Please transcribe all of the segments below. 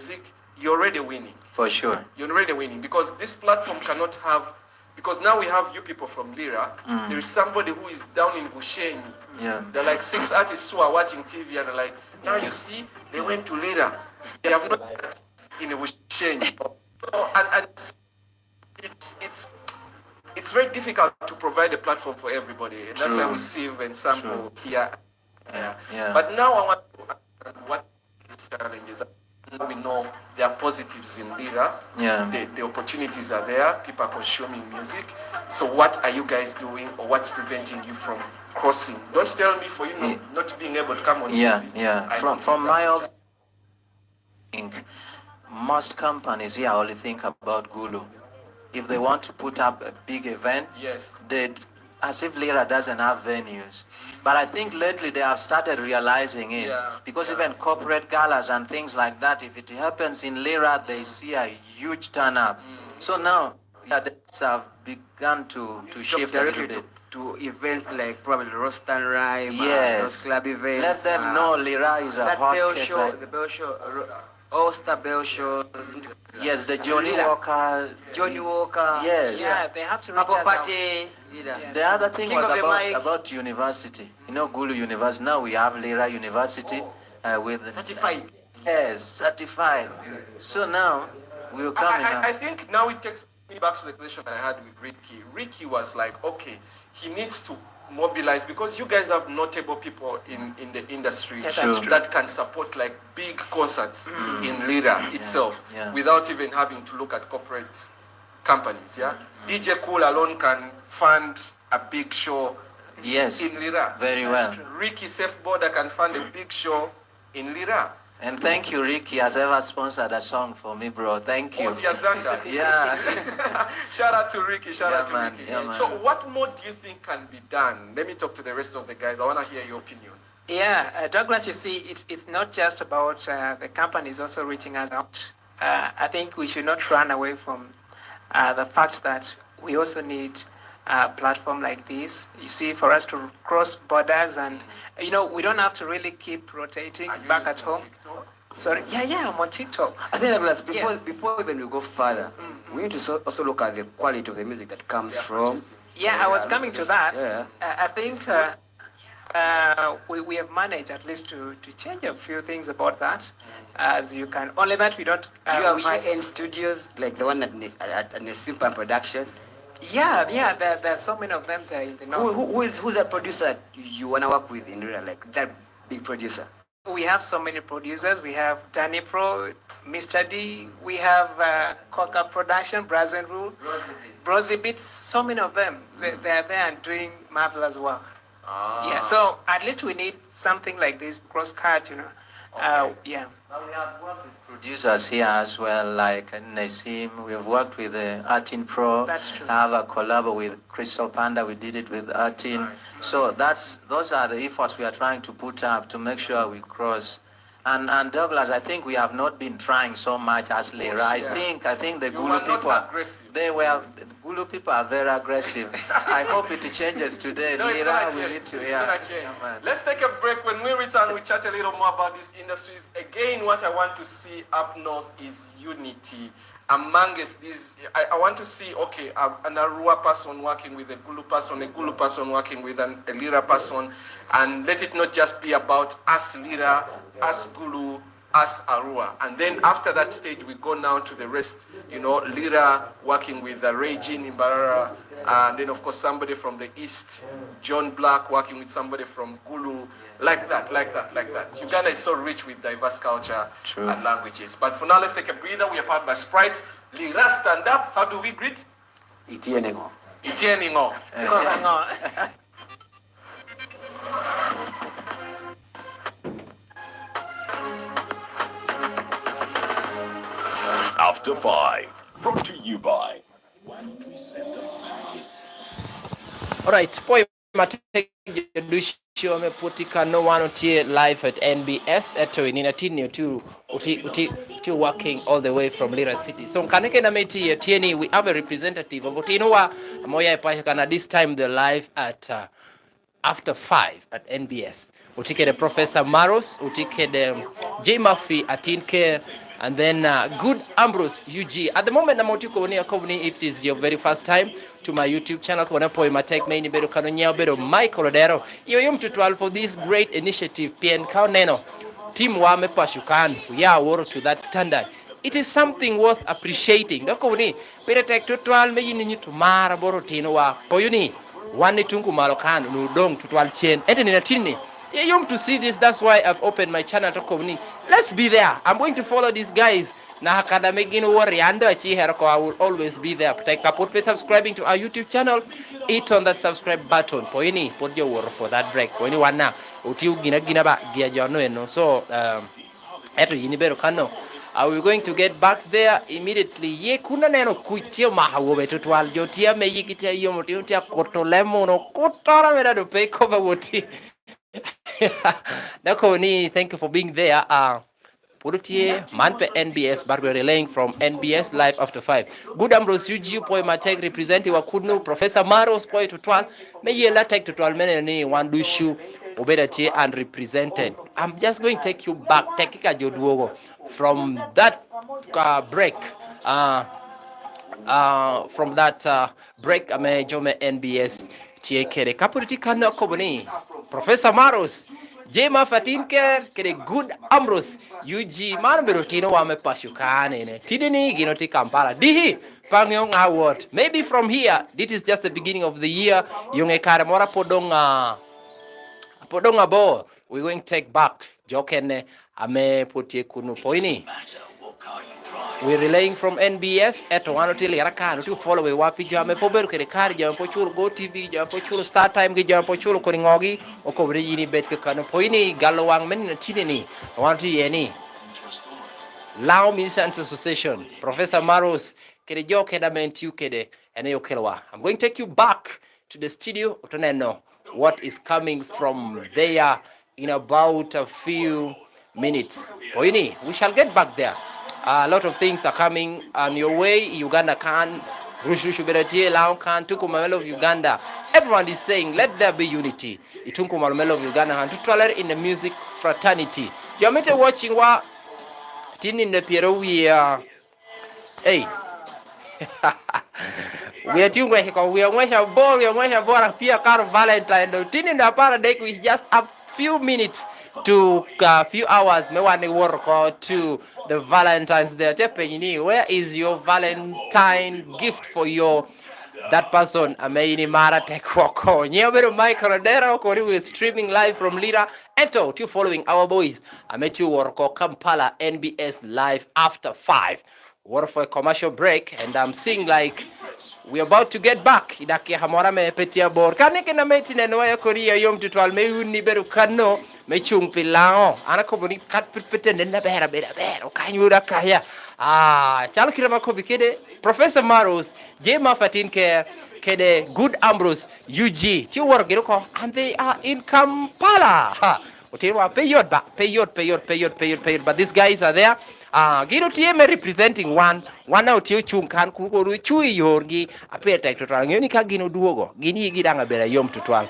music, you're already winning. For sure. You're already winning because this platform cannot have, because now we have you people from Lira. There is somebody who is down in Bushenyi. Yeah. They're like 6 artists who are watching TV and they're like, now you see, they went to Lira. They have not in Bushenyi. And it's very difficult to provide a platform for everybody. And that's why we sieve and sample here. Yeah. But now I want to understand what these challenges are. We know there are positives in Lira. Yeah. The opportunities are there. People are consuming music. So what are you guys doing, or what's preventing you from crossing? Don't tell me for not being able to come on TV. Yeah. From my observation, most companies here only think about Gulu. If they want to put up a big event, as if Lira doesn't have venues. But I think lately they have started realizing it. Because even corporate galas and things like that, if it happens in Lira, they see a huge turn up. So now they have begun to shift a little bit. To events like probably Roast and Rhyme, those club events. Let them know Lira is a hot cake. The Bell Show, All-Star Bell Shows. Yes, the Johnny Walker. Yes. Yeah, they have to reach Purple us Party. The other thing was about university. You know, Gulu University. Now we have Lira University with certified. Yes, certified. So now we will come I think now it takes me back to the conversation I had with Ricky. Ricky was like, okay, he needs to mobilize, because you guys have notable people in the industry that can support like big concerts in Lira itself without even having to look at corporate companies. DJ Cool alone can fund a big show in Lira. Very well. Ricky Safeboarder can fund a big show in Lira. And thank you, Ricky has ever sponsored a song for me, bro. Thank you. Oh, he has done that. Shout out to Ricky. Shout out to Ricky. So what more do you think can be done? Let me talk to the rest of the guys. I want to hear your opinions. Yeah, Douglas, you see, it's not just about the companies also reaching us out. I think we should not run away from the fact that we also need a platform like this. You see, for us to cross borders, and we don't have to really keep rotating back at home. TikTok? Sorry, I'm on TikTok. I think that before even we go further, we need to also look at the quality of the music that comes from. I was coming to that. I think we have managed at least to change a few things about that. As you can, only that we don't. Do you have high-end studios like the one at Nesimpa Production? Yeah, there are so many of them there in the north. Who's that producer you want to work with in real, like that big producer? We have so many producers. We have Danny Pro, Mr. D. We have Coca Production, Brazen Rule, Brosy Beats. So many of them. They're there and doing marvelous work. So at least we need something like this cross-cut, Well, we have worked with producers here as well, like Nasim. We have worked with Atin Pro. That's true. I have a collab with Crystal Panda. We did it with Atin. So those are the efforts we are trying to put up to make sure we cross. And Douglas, I think we have not been trying so much as Lira. I think the Gulu people are very aggressive. I hope it changes today. Lira, we need to Let's take a break. When we return, we chat a little more about these industries. Again, what I want to see up north is unity amongst these. I want to see, an Arua person working with a Gulu person working with a Lira person, and let it not just be about us Lira, us Gulu, us Arua. And then after that stage, we go now to the rest, Lira working with Regine in Barara, and then of course somebody from the east, John Black working with somebody from Gulu, like that. Uganda is so rich with diverse culture and languages. But for now, let's take a breather. We are powered by Sprite. Lira, stand up. How do we greet? Itieningo. After 5, brought to you by. Alright, poi mategedushio meputikano wanotie live at NBS eto ininatinio to working all the way from Lira City. So kaneke na meti tieni, we have a representative of Otinowa moya ipashikana this time the live at after 5 at NBS. Utike the Professor Maros, utike the Jaymaphy atin and then Good Ambrose UG. At the moment, I'm if it is your very first time to my YouTube channel, Michael Odero, for this great initiative, PN Kauneno, Team Wame Pashukan, we are work to that standard. It is something worth appreciating. Dokoni, pero tek tutual me yini to mara borotino wa poyuni. Wani tunku malokan nudong tutual chen. Ete ni natini. You to see this, that's why I've opened my channel to Komni. Let's be there. I'm going to follow these guys. Na academic in worry and I will always be there. Take up with subscribing to our YouTube channel. Hit on that subscribe button. Poini, put your word for that break. Poini wana. Utiu gina ba gia jono. So eto yinibero kano. We're going to get back there immediately. Ye kuna neno kuitio mahawobe tutual jotia me yikitia yomotia kotolemo no kotara mera do pay cover woti. Thank you for being there. Purutie Manpe NBS, but we're relaying from NBS Live After 5. Good Ambrose UG poi matek representing Wakunu, Professor Maros poi tutual. May ye la take tutual mene one dushu obedati and represented. I'm just going to take you back, take joduogo from that break. From that break, ame jome NBS tiekere. Kapuriti kana koboni. Professor Maros, Jaymaphy kere Good Ambrose, UG man berotino wame pashukane ne. Tidini ginoti Kampala. Dihi pangyong award. Maybe from here, this is just the beginning of the year. Yung ekaramora podonga bo. We're going to take back jokene ame putie kunu poini. We're relaying from NBS at one hotel Yarakan to follow a wapi jam pober kari jam pochul go TV jam pochul start time jam pochul koringogi o kobri bet kano poini galawang men tinini want yeni Lao Musicians Association Professor Maros kede joke da mentiu kede ene yokelwa. I'm going to take you back to the studio to know what is coming from there in about a few minutes. Poini, we shall get back there. A lot of things are coming on your way. Uganda can, Rushu Berati, Lao can, Tukumamelo of Uganda. Everyone is saying, let there be unity. Itunkumamelo of Uganda and to tolerate in the music fraternity. You're watching what? Tin in the Piero, we are. Hey. We are doing we are going to ball, we are going to ball a Pia Car Valentine. Tin in the Paradise, we just a few minutes to a few hours, me want to work to the Valentine's Day. Where is your Valentine gift for your that person? Ameini mara tekwako. Nyabero Michael Odero, we're streaming live from Lira. Ento, you following our boys. I met you work Kampala NBS Live After 5. Work for a commercial break, and I'm seeing like we're about to get back. Idake hamora me petia bor. Kaneke na meti na noya Korea yom tutual me uni beru kano. Me chung pilao ana ko boni kat pete na bera kanyura kaya chal kira mako bikede Professor Maros Jaymaphy kede Good Ambrose UG ti work ko and they are in Kampala otewa payot but these guys are there gino TM representing one out you chung kan ku ko chui yorgi apeta total ngeni ka gino duogo gini gidanga bera yom tutual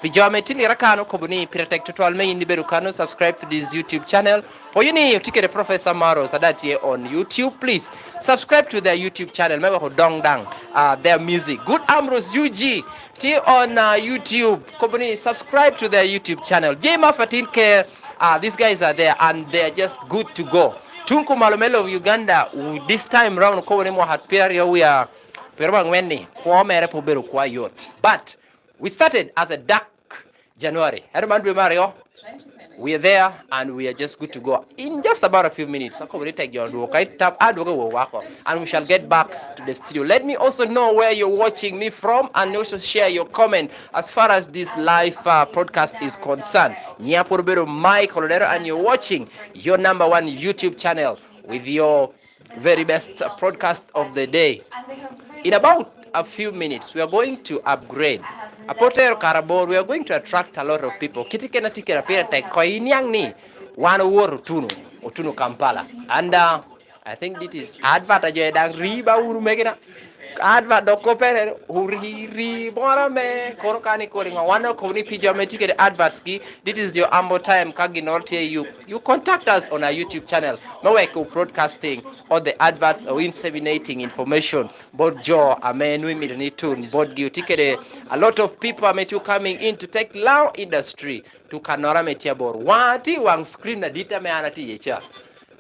Pijametini Rakano Kobuni Protect Tutual May in Berukano, subscribe to this YouTube channel. For you need to get a Professor Maros Adati on YouTube, please subscribe to their YouTube channel. Remember Dong Dang, their music. Good Ambrose UG T on YouTube. Kobuni, subscribe to their YouTube channel. Jaymaphy these guys are there and they're just good to go. Tunku Malomelo of Uganda, this time round Kobuni Mohat Peria we are Perwangweni, Kwame Repoberu Kwayot. But we started as a dark January. We are there and we are just good to go in just about a few minutes. And we shall get back to the studio. Let me also know where you're watching me from and also share your comment as far as this live broadcast is concerned. Michael Odero, and you're watching your #1 YouTube channel with your very best broadcast of the day. In about a few minutes, we are going to upgrade. Apoter Karabor, we are going to attract a lot of people. Kitikena tikera pera tai koinyang ni wana woro tunu Kampala. And I think this is advert aja dang riba uru megina. advert doko pere uriri mora me koro kani koringa wano koni pijame ticket adverts ki. This is your ambo time kagi norte you contact us on our YouTube channel. No way ko broadcasting all the adverts or inseminating information both Joe amen we meet ni tune both you ticket a lot of people are met you coming in to take law industry to kanora metiabor wati wang screen na dita me anati yecha.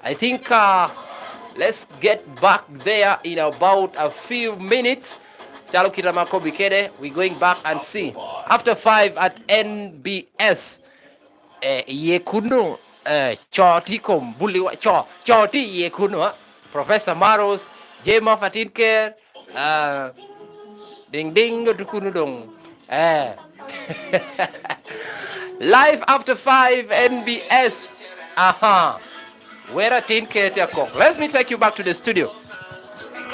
I think let's get back there in about a few minutes. Chalo Kiramako Bikede, we're going back and see. After 5 at NBS, Yekuno, Chotikum, Buliwa, Choti Yekuno, Professor Maros, Jaymaphy atin care, Ding Ding Dukunudong. Live after 5 NBS. Aha. Where a tin care cook. Let me take you back to the studio. We've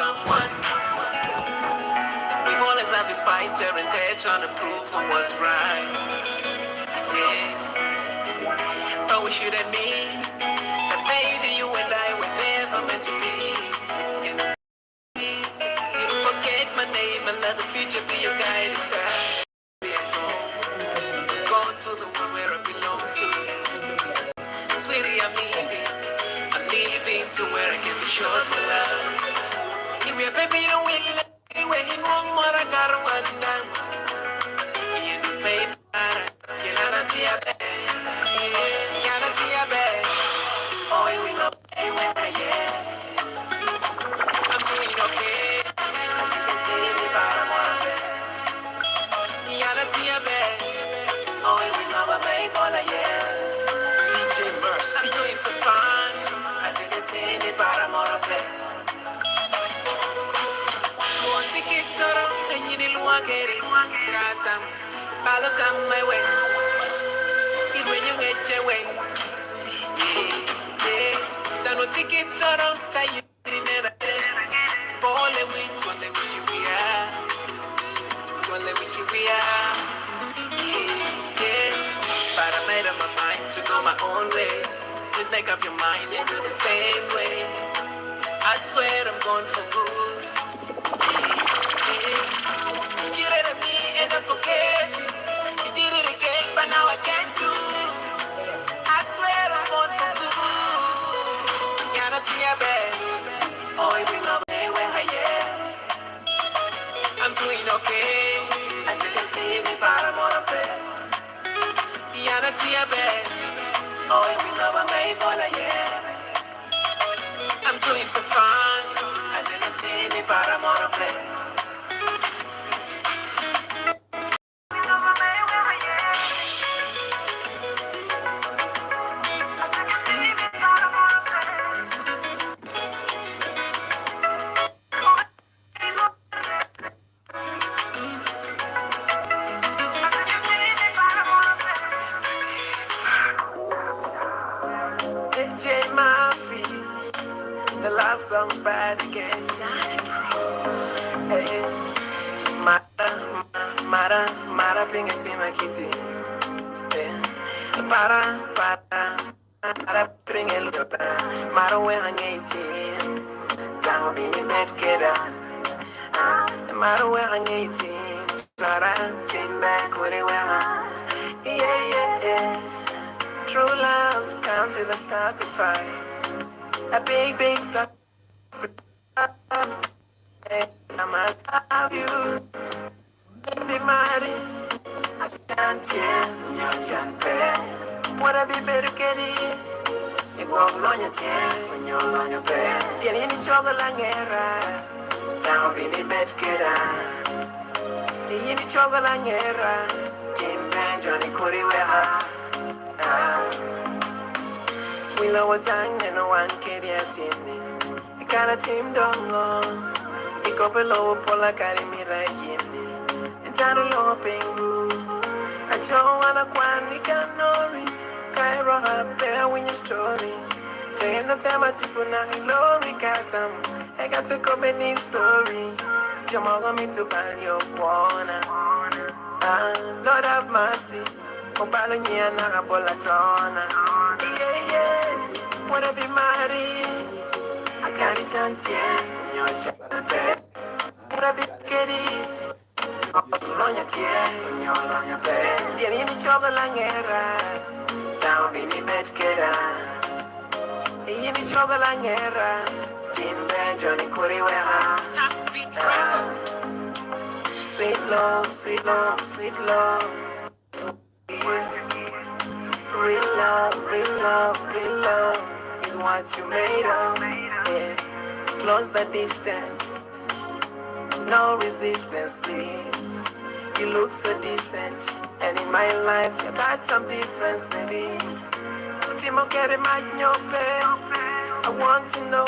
always had this fight here and there trying to prove who was right. Yeah. But we should admit that maybe you and I were never meant to be. You forget my name and let the future be your guiding star. Going to the one where I belong to. Sweetie, I'm leaving to where I can be sure of my love. You will baby, you will anyway, you won't want to go one down. You to pay that, you gotta see a bed. You gotta see a bed. Oh, we know where I am. I'm doing okay. As you can see, me bottom on a bed. You gotta see a bed. Oh, we know my baby, all I am. I'm doing so fine. As you can see, me bottom on a bed. One ticket total, and you need to get it. Got time, follow time my way. It's when you get your way. Yeah. Then one ticket total, that you never did. All the way to the wish you we are. To the wish you we are. Yeah. But I made up my mind to go my own way. Just make up your mind and do the same way. I swear I'm going for good. You cheated on me and I forget. You did it again, but now I can't do. I swear I'm going for good. You gotta see a bed. Oh, you will not be where I am. I'm doing okay. As you can see, me bottom on a bed. You gotta see a bed. Oh, we love a baby, all I am. I'm doing so fine. As you can see, me bottom on a bed. Jaymaphy, the love song bad again. Hey, Mara, bring it in my kissy. Para, bring it look Mara, where I'm 18. Down being in bed, get out. Mara, where I'm 18. Para, take back what it went. Yeah. True love comes with a sacrifice. A big sacrifice. I must have you. Be married. I can't tell your champion. What I be better get it? You walk on your tail when you're on your bed. You're in the chocolate langera. Down in the bed, get out. You're in the chocolate langera. Tim Ben, Johnny Curry, where we know what time and no one can get in it. I got a team don't go. I go below Pola Academy like in and Tano Loping. I don't want to quantica nori. Cairo up there when your story. Take no time at Tipuna, Lori Catam. I got to come in sorry. Jamal me to buy your corner. Lord have mercy. Obalonia na bolatona. Yeah. Wanna be married? I can't chant your champion. Lonya tie, lonya pe. Vieni ni choga la ngera. Down bini bet kera. Yini choga la ngera. Timbe Johnny Kuri weha. Sweet love, sweet love, sweet love. Real love, real love, real love is what you made of. Yeah. Close the distance, no resistance, please. You look so decent, and in my life you got some difference, baby. Timo kere manyope, I want to know.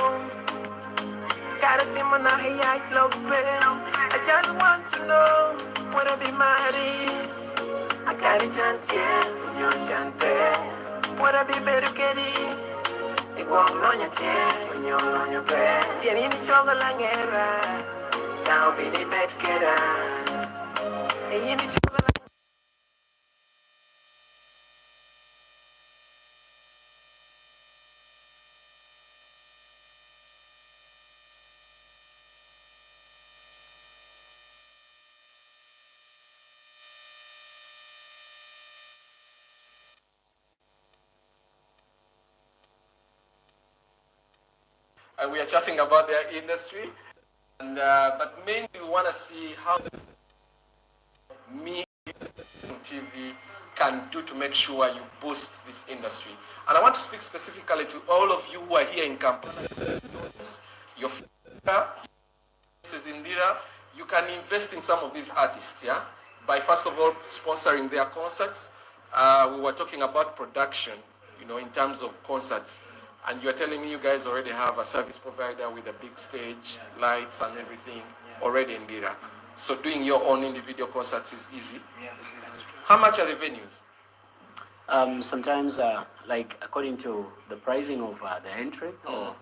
Got a Timo na hiya lope. I just want to know, wanna be married. I got it chantier, you chante. Wanna be better, Kitty. It won't run your tear when you're on your bed. Get in the chocolate langera. Down be the bed, kidda. In the chocolate. And we are chatting about their industry, and but mainly we want to see how me TV can do to make sure you boost this industry. And I want to speak specifically to all of you who are here in Kampala. Your is in Lira, you can invest in some of these artists, yeah, by first of all sponsoring their concerts. We were talking about production, you know, in terms of concerts. And you're telling me you guys already have a service provider with a big stage, lights and everything already in Lira. So doing your own individual concerts is easy. Yeah, that's true. How much are the venues? Sometimes, like according to the pricing of the entry, or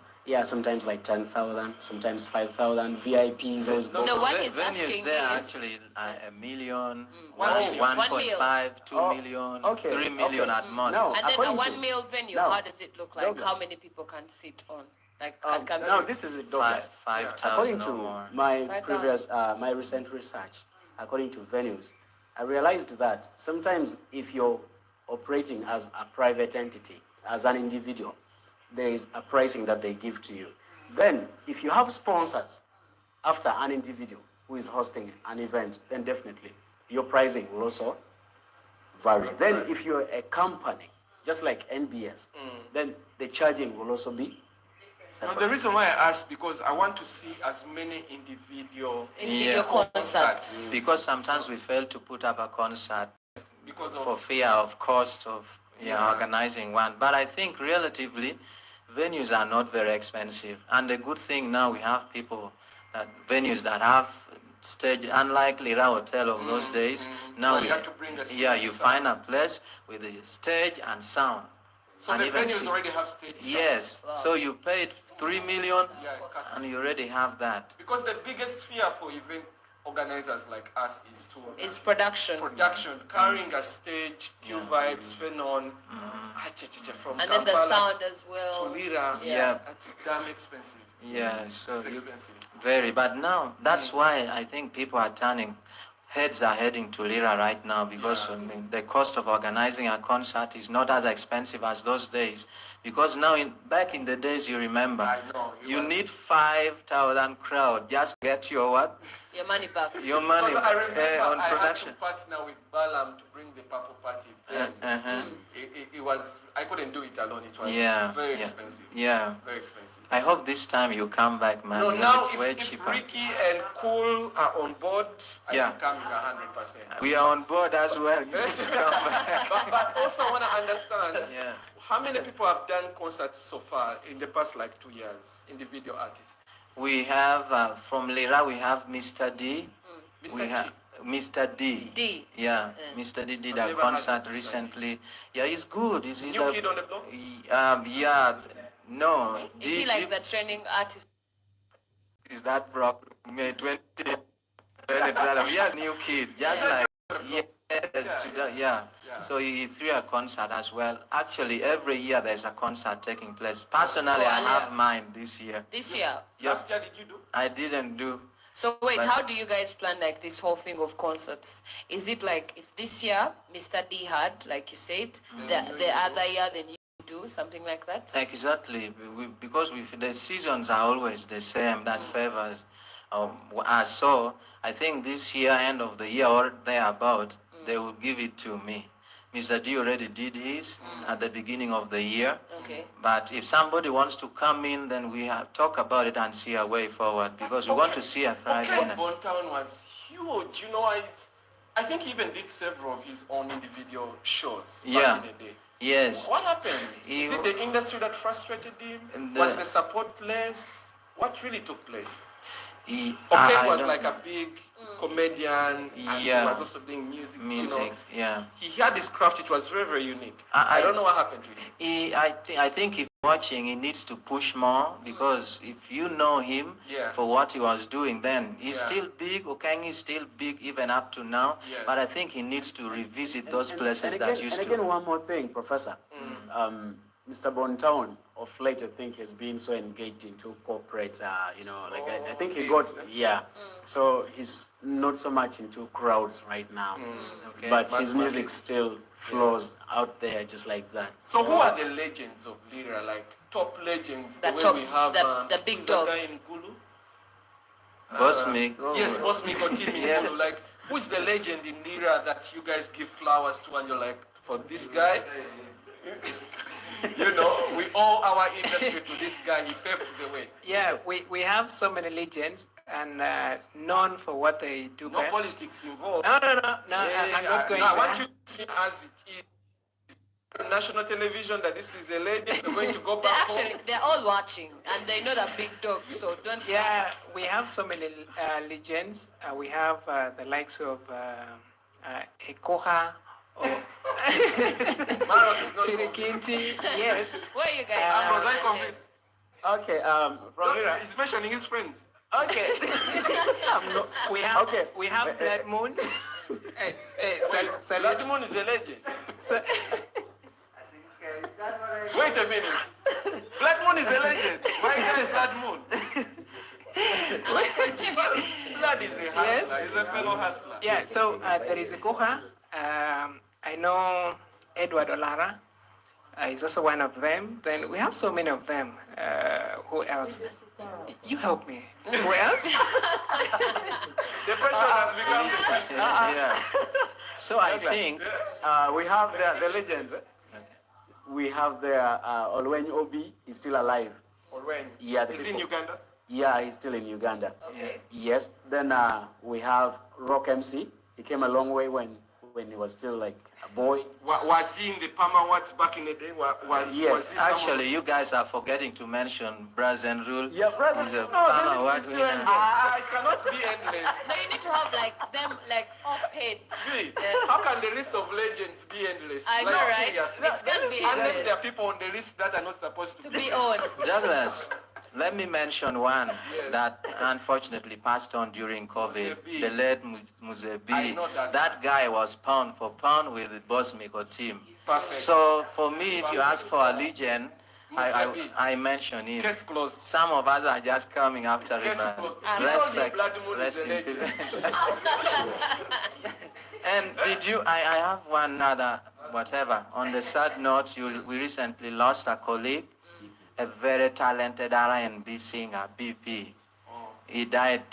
sometimes like 10,000, sometimes 5,000. VIPs, those. No, what he's venues asking there is actually $1 million, 1 1.5, 2 million, 3 million at most. No, And then a according 1 mil venue, no. how does it look like? Douglas. How many people can sit on? Like, can come No, to- this is it, Douglas. 5,000 According or to more. my 5,000. previous, my recent research, according to venues, I realized that sometimes if you're operating as a private entity, as an individual, there is a pricing that they give to you. Then, if you have sponsors after an individual who is hosting an event, then definitely your pricing will also vary. Then, if you're a company, just like NBS, then the charging will also be No, separate. the reason why I asked, because I want to see as many individual individual concerts? Because sometimes we fail to put up a concert because for of fear of cost of organizing one. But I think relatively, venues are not very expensive. And the good thing now we have venues that have stage, unlike Lira Hotel of those days. Now Well, you have to bring a stage, you sound. find a place with a stage and sound. So and the even venues six. already have stage. Yes, Wow. so you paid 3 million Yeah, it cuts. and you already have that. Because the biggest fear for event organizers like us is It's production. carrying a stage, Q Vibes, Phenon, from And then the Kampala sound as to well. Lira. Yeah. That's damn expensive. Yeah, so It's you, expensive. very. But now that's why I think people are heads are heading to Lira right now because the cost of organizing a concert is not as expensive as those days. Because now, back in the days, you remember, I know. you need 5,000 crowd just to get your what? Your money back. Your money Because I remember on I production. had to partner with Balam to bring the Purple Party. Then it was, I couldn't do it alone. It was very expensive. Yeah. Very expensive. I hope this time you come back, man. No, because now it's way if cheaper. Ricky and Cool are on board, I Yeah. can come in 100%. We are on board as well. You need to come back. but also want to understand Yeah. how many people have done concerts so far in the past 2 years, individual artists. We have from Lira. We have Mr. D. Mr. We G. have Mr. D. D. Yeah, Mr. D did I've a never heard concert of Mr. D. recently. Yeah, he's good. He's New a kid on the block? yeah. No. Is he like the trending artist? Is that Brock? May 20. Yes, new kid. Just like yeah. So he threw a concert as well. Actually, every year there's a concert taking place. Personally, I have mine this year. This year? Yeah. Last year, did you do? I didn't do. So wait, But- how do you guys plan like this whole thing of concerts? Is it like if this year Mr. D had, like you said, the other year then you do something like that? Exactly, because the seasons are always the same. That favors us. So I think this year, end of the year or thereabout, they will give it to me. Mr. D already did his at the beginning of the year. Okay. But if somebody wants to come in, then we have talk about it and see a way forward because we want to see a thriving. Bontown was huge. You know, I think he even did several of his own individual shows back in the day. Yes. What happened? Is it the industry that frustrated him? Was the support less? What really took place? Okay, was like a big comedian, and he was also doing music. You know. He had this craft, it was very, very unique. I don't know what happened to him. I think if watching, he needs to push more because if you know him for what he was doing then, he's still big, Okangi is still big even up to now, but I think he needs to revisit those places that used to. And again, one more thing, Professor. Mr. Bontown, of late, I think, has been so engaged into corporate, you know, like I think he got, so he's not so much into crowds right now, but his music still flows out there just like that. So who are the legends of Lira, like top legends, the way we have the big dogs? guy in Gulu? Bosmic. Yes, Bosmic or team in Gulu. Like, who's the legend in Lira that you guys give flowers to and you're like, for this guy? You know, we owe our industry to this guy. He paved the way. Yeah, we have so many legends and known for what they do no best. Politics involved. No, I'm not going I there. want you to think as it is. National television that this is a legend. We're going to go back home. They're all watching and they know that big dogs, so don't. Yeah, we have so many legends. We have the likes of Ekoha. Maros is not Sirikinti, yes. Where are you guys? Ambrose, I convinced. Okay, He's mentioning his friends. Okay. we have Blood Moon. Blood Moon is a legend. Wait a minute. Blood Moon is a legend. My guy is Blood Moon. Blood is a hustler. He's a fellow hustler. Yeah, so there is a Koha. I know Edward Olara is also one of them. Then we have so many of them. Who else? You help me. Who else? The question has become the question. So I think we have the legends. We have the Olwenyi Obi is still alive. Olwenyi? Yeah. He's in Uganda? Yeah, he's still in Uganda. Okay. Yes. Then we have Rock MC. He came a long way when he was still like a boy. Was he in the Palmer Watts back in the day? Yes. Was he actually, you guys are forgetting to mention Brazen Rule. Yeah, Brazen Rule. No, this is still it cannot be endless. No, you need to have like them like off head. Really? How can the list of legends be endless? I know, right? Seriously. It's gonna be Unless endless. there are people on the list that are not supposed to be on. Douglas, let me mention one that unfortunately passed on during COVID. Muzebi. The late Muzebi. I know that. Guy was pound for pound with the Bosmic or team. Perfect. So for me, if you ask for a legend, I mention him. Case closed. Some of us are just coming after him. Respect. Rest in peace. And I have one other, whatever. On the sad note, we recently lost a colleague, a very talented R&B singer, BP. He died.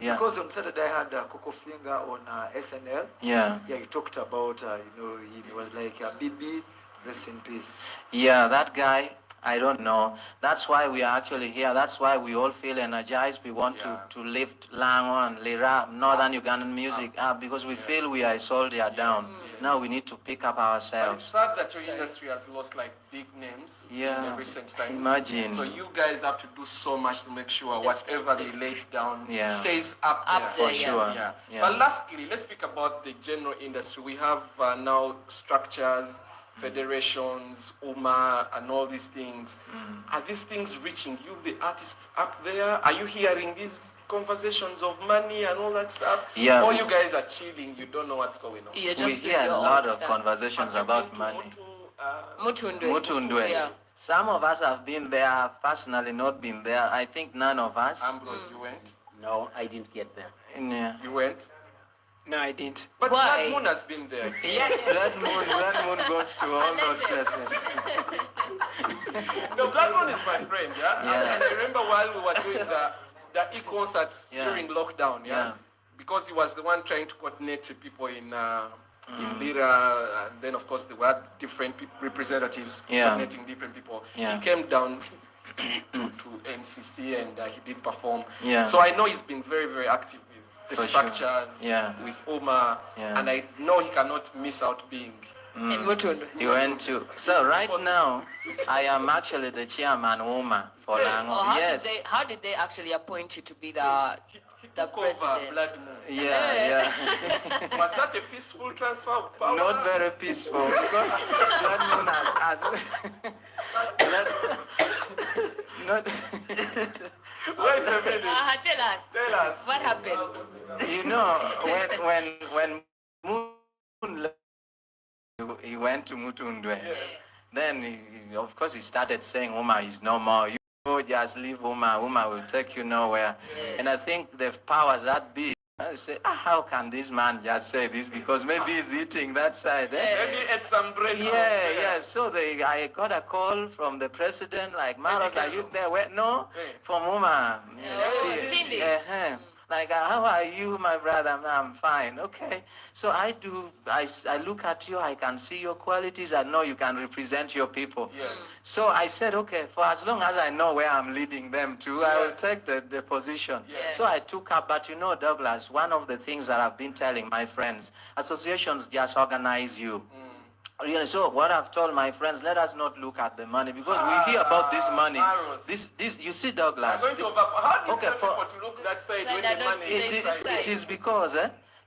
Because on Saturday I had Coco Finger on SNL. Yeah, he talked about, he was like, BB, rest in peace. Yeah, that guy, I don't know. That's why we are actually here. That's why we all feel energized. We want to lift Lango and Lira, Northern Ugandan music up because we feel we are soldier down. Now we need to pick up But it's ourselves. sad that your industry has lost like big names in the recent times. Imagine. So you guys have to do so much to make sure whatever they laid down stays up there. For sure. Yeah. But lastly, let's speak about the general industry. We have now structures, federations, UMA, and all these things. Are these things reaching you, the artists up there? Are you hearing these conversations of money and all that stuff? Yeah. Or you guys are chilling, you don't know what's going on? You're We just hear doing a your lot own of stuff. conversations about money. Mutundwe. Yeah. Some of us have been there, personally not been there. I think none of us. Ambrose, you went? No, I didn't get there. Yeah. You went? No, I didn't. But Why? Blood Moon has been there. Yeah, Blood Moon goes to all those places. No, Blood Moon is my friend, yeah? Yeah. And I remember while we were doing the e-concerts during lockdown, yeah? Because he was the one trying to coordinate people in Lira, and then of course there were different representatives coordinating different people. Yeah. He came down to NCC and he did perform. Yeah. So I know he's been very, very active with the For structures, sure. with Oma, and I know he cannot miss out being in Mutundu. He went to. So right now, I am actually the chairman Oma for Lango. Oh, Yes. how did they actually appoint you to be the president? Yeah. Was that a peaceful transfer of power? Not very peaceful because Blood Moon has not. Wait a minute. Tell us. What happened? You know, when Moon left, he went to Mutundwe. Then of course he started saying Uma is no more. You go just leave Uma. Uma will take you nowhere. And I think the powers that be. I say, how can this man just say this? Because maybe he's eating that side. Maybe ate some bread. Yeah. So I got a call from the president, like, Maros, are you there? Wait, no, from Uma. Cindy. Like, how are you, my brother? I'm fine. Okay. So I look at you, I can see your qualities, I know you can represent your people. Yes. So I said, okay, for as long as I know where I'm leading them to, I will take the position. Yes. So I took up, but you know, Douglas, one of the things that I've been telling my friends, associations just organize you. Really, so what I've told my friends, let us not look at the money, because we hear about this money. Maros. This, you see, Douglas. How do you tell people to look that side when the money is this side? It is because,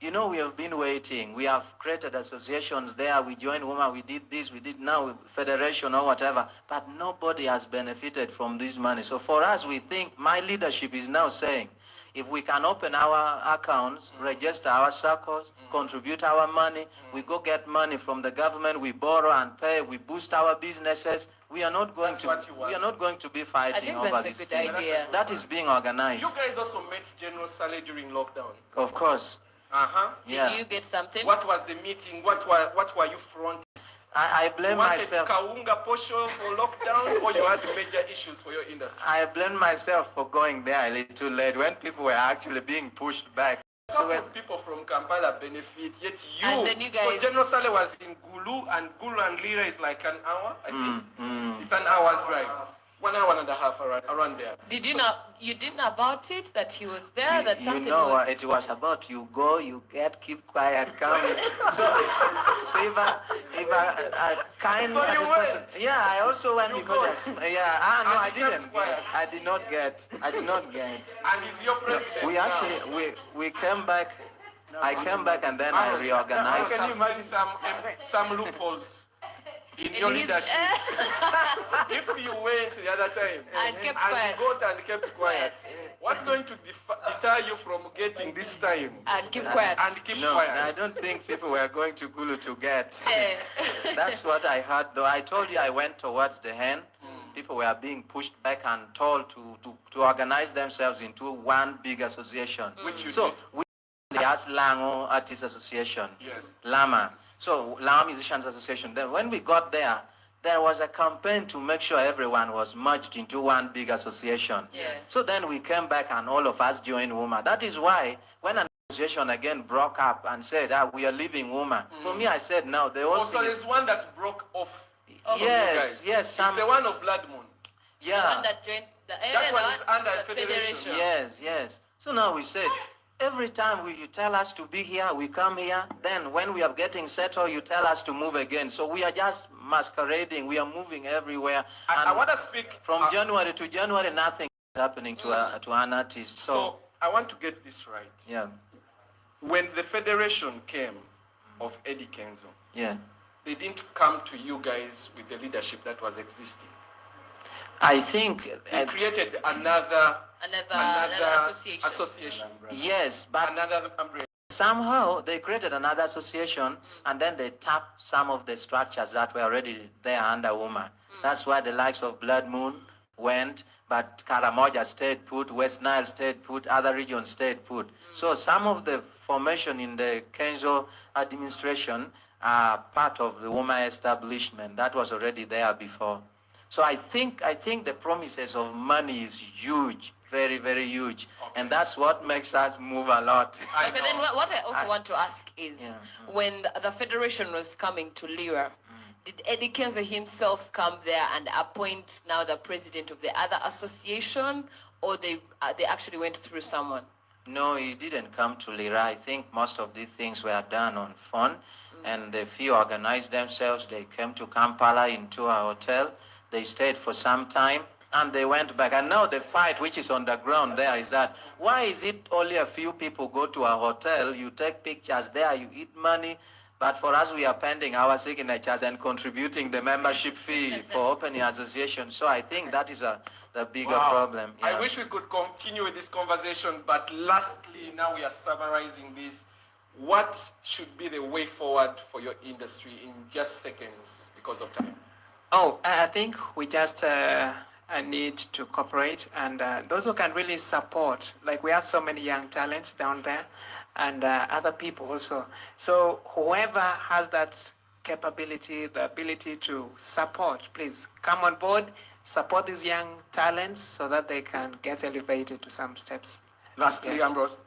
you know, we have been waiting. We have created associations there. We joined women. We did this. We did now federation or whatever. But nobody has benefited from this money. So for us, we think my leadership is now saying, if we can open our accounts, register our circles, contribute our money, we go get money from the government, we borrow and pay, we boost our businesses. We are not going to be fighting over this. I think that's a good idea. That is being organized. You guys also met General Saleh during lockdown. Of course. Did you get something? What was the meeting? What were you fronting? I blame myself. Kaunga Posho for lockdown, or you had major issues for your industry? I blame myself for going there a little too late when people were actually being pushed back. So when people from Kampala benefit, yet you, and then you guys, because General Saleh was in Gulu, and Gulu and Lira is like an hour, I think. It's an hour's drive. 1 hour and a half around there. Did you know? You didn't know about it, that he was there, that something was... it was about you go, you get, keep quiet, come. so if I kind so as you a went. person, yeah, I also went because I didn't. Quiet. I did not get. And he's your president. We actually we came back. I came back and then I reorganized. Can you imagine some loopholes in your leadership? If you went the other time and kept quiet, you got and kept quiet, what's going to deter you from getting this time? And keep quiet. And keep quiet. I don't think people were going to Gulu to get. That's what I heard, though. I told you I went towards the hand. People were being pushed back and told to organize themselves into one big association. Which you so did. we asked Lango Artists Association, Yes. Lama. So Lama Musicians Association. Then when we got there, there was a campaign to make sure everyone was merged into one big association. Yes. So then we came back and all of us joined WUMA. That is why when an association again broke up and said, we are leaving WUMA. For me, I said, no, the whole so there's one that broke off. Yes. It's the one of Blood Moon. Yeah. The one that joined that one is under the federation. Yes. So now we said, every time you tell us to be here, we come here. Then when we are getting settled, you tell us to move again. So we are just masquerading. We are moving everywhere. I want to speak from January to January. Nothing is happening to an artist. So I want to get this right. Yeah. When the federation came of Eddie Kenzo, they didn't come to you guys with the leadership that was existing. I think they created another association. Yes, but another umbrella. Somehow they created another association and then they tapped some of the structures that were already there under WUMA. That's why the likes of Blood Moon, went, but Karamoja stayed put, West Nile stayed put, other regions stayed put. So some of the formation in the Kenzo administration are part of the woman establishment that was already there before. So I think the promises of money is huge, very, very huge. Okay. And that's what makes us move a lot. Okay, then what I also want to ask is, when the federation was coming to Lira, did Eddie Kenzo himself come there and appoint now the president of the other association, or they actually went through someone? No, he didn't come to Lira. I think most of these things were done on phone, and the few organized themselves. They came to Kampala into a hotel. They stayed for some time, and they went back. And now the fight which is on the ground there is that, why is it only a few people go to a hotel, you take pictures there, you eat money, but for us, we are pending our signatures and contributing the membership fee for opening association. So I think that is the bigger problem. Yeah. I wish we could continue with this conversation, but lastly, now we are summarizing this. What should be the way forward for your industry in just seconds because of time? Oh, I think we just need to cooperate, and those who can really support, like we have so many young talents down there, and other people also. So whoever has that capability, the ability to support, please come on board, support these young talents so that they can get elevated to some steps. Lastly, Ambrose.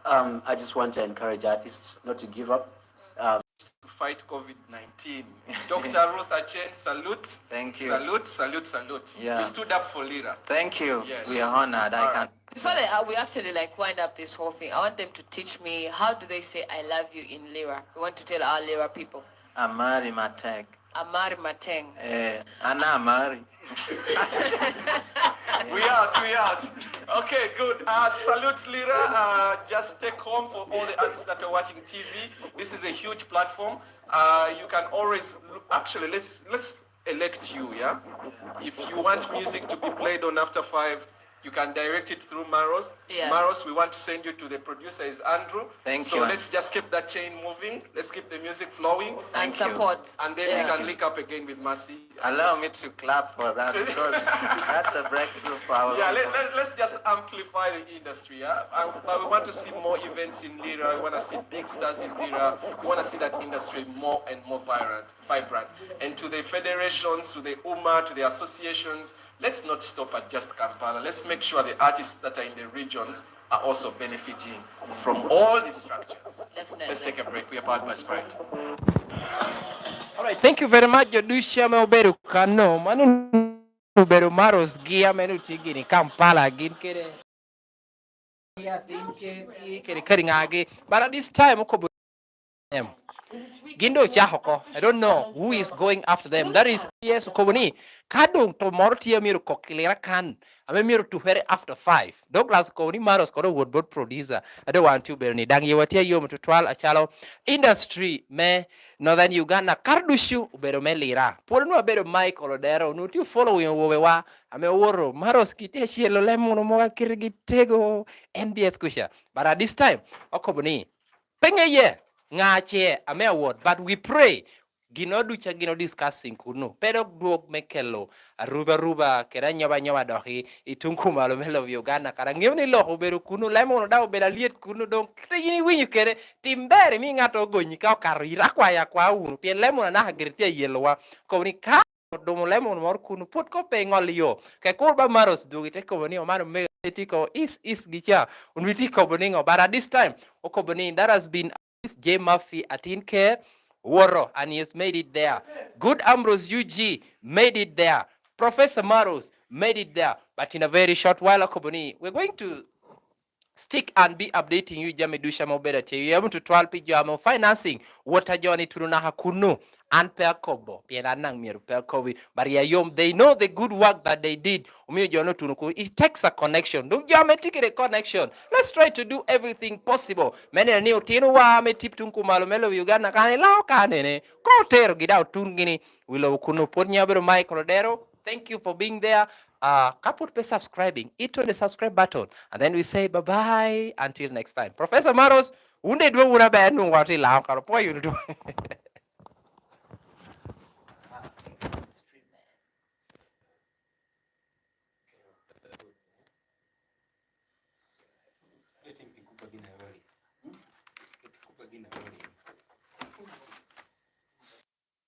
I just want to encourage artists not to give up. To fight COVID-19. Dr. Ruth Achen, salute. Thank you. Salute, salute, salute. Yeah. You stood up for Lira. Thank you. Yes. We are honored. I can't. Before we actually wind up this whole thing, I want them to teach me, how do they say I love you in Lira? We want to tell our Lira people. Amari Matek. Amari Mateng. Anna Amari. We out. Okay, good. Salute Lira. Just take home for all the artists that are watching TV. This is a huge platform. You can always actually let's elect you. Yeah. If you want music to be played on After 5, you can direct it through Maros. Yes. Maros, we want to send you to the producer, is Andrew. Thank you. So let's just keep that chain moving. Let's keep the music flowing. And support. And then we can link up again with Mercy. Allow me to clap for that, because that's a breakthrough for our let's just amplify the industry. Yeah? But we want to see more events in Lira. We want to see big stars in Lira. We want to see that industry more and more vibrant. And to the federations, to the UMA, to the associations, let's not stop at just Kampala. Let's make sure the artists that are in the regions are also benefiting from all these structures. Definitely. Let's take a break. We are powered by Sprite. All right, thank you very much. Jodusha Melberu Kano, Manu Beru Maros, Gia Menuti Gini, Kampala, Ginkere, but at this time, Gindo Chahoko, I don't know who is going after them. That is yes, Koboni. Kadung to Mortia Mirko Kilera can. I mean, Miro to very after 5. Douglas Koni Maros Koro woodboard producer. I don't want to Bernie. Dang you what you to 12 a chalo industry me northern Uganda Kardushu Beromelira. Pull no better Mike or Dero, no you following Wowewa. I mean, Woro Maros Kiteshi Lemon Moa Kirgitego NBS Kusha. But at this time, Okoboni. Penga ye. Ngache ame award, but we pray gino ducha gino discussing kuno pero duok mekelo ruba kera nyoba dohi itunku malo melo Uganda kara ngewni lo beru kuno lemon da obeda liet kuno don kregini winyu kere timbere mi ngato gonyi ka karira kwa ya kwa unu pien lemon na hagirtia yelowa ko ni ka domo lemon mor kuno put ko pe ngolio ke kurba Maros dugite ko boni o maro me tiko is gicha unwiti ko boni ngo, but at this time okoboni that has been Jaymaphy atin care Woro, and he has made it there. Good Ambrose UG made it there. Professor Maros made it there. But in a very short while, Okoboni, we're going to stick and be updating you Jamedusha Mobeda. You're able to 12 pijamo financing water journey to Nahakunu and Perkobo. Pianang mir Perkobi. But they know the good work that they did. It takes a connection. Don't you take a connection? Let's try to do everything possible. Many new Tinua me tip tunku malomelo Uganda can allow canene. Go ter get out tungini. Willow kuno putnyabero Mike Rodero. Thank you for being there. Kaput pe subscribing. Hit on the subscribe button. And then we say bye-bye until next time. Professor Maros, unde dua una benu wati lao karo po you do.